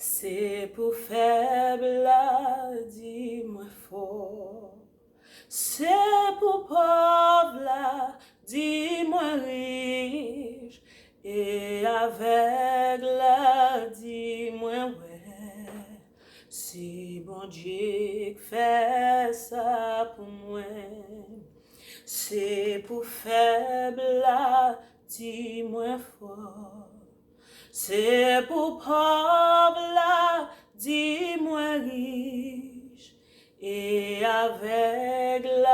C'est pour faible, dis-moi fort. C'est pour pauvre, dis-moi riche. Et aveugle, dis-moi ouais. Si bon Dieu fait ça pour moi. C'est pour faible, dis-moi fort. C'est pour pauvre, dis-moi riche. Et aveugle,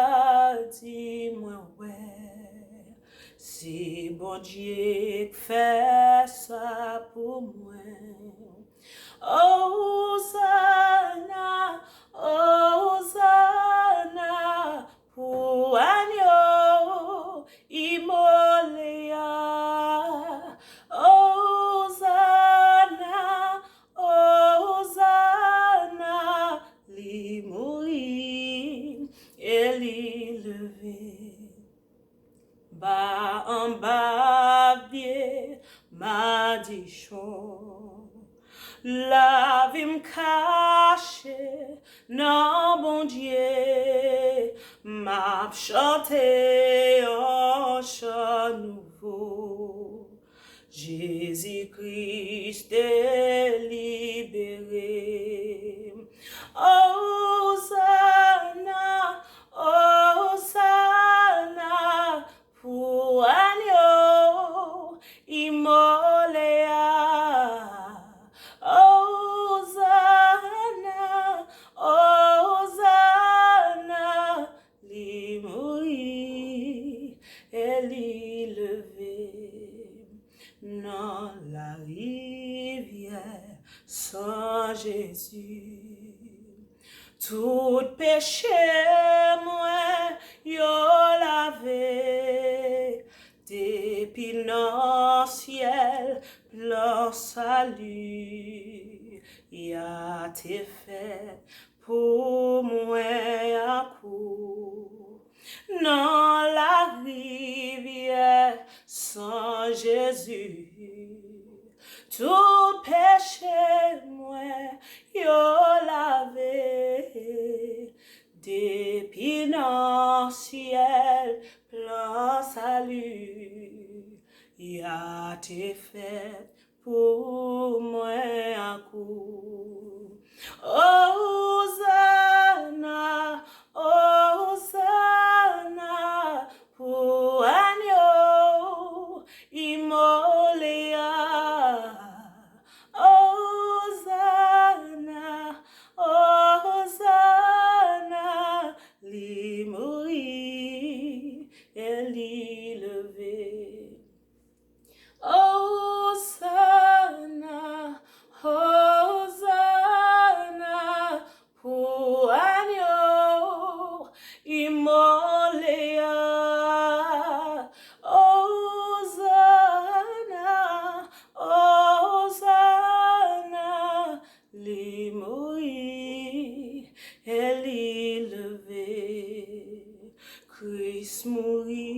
dis-moi ouais. Si bon Dieu fait ça pour moi. Hosanna, Hosanna, pour agneau immoléa. Hosanna, Hosanna, li mourir et li lever. Bas en bas, bien, m'a dit chaud. La vie me cache, non bon Dieu, m'a chanté un chant nouveau. Jésus-Christ est libéré. Hosanna, Hosanna, pour agneau immoléa. Hosanna, Hosanna, li mourir et li lever. Dans la rivière sans Jésus, tout péché moi yo lavé. Depuis dans ciel, plein salut, y a été fait pour moi à coup. Dans la rivière sans Jésus, tout péché moi yo lavé. Depuis dans ciel, plein salut, y a été fait pour moi à coup. Hosanna, Hosanna, pour agneau immoléa. Hosanna, Hosanna, li mourir et li lever. Hosanna, Hosanna, pour agneau immoléa. Hosanna, Hosanna, li mourir et li lever. Christ mourir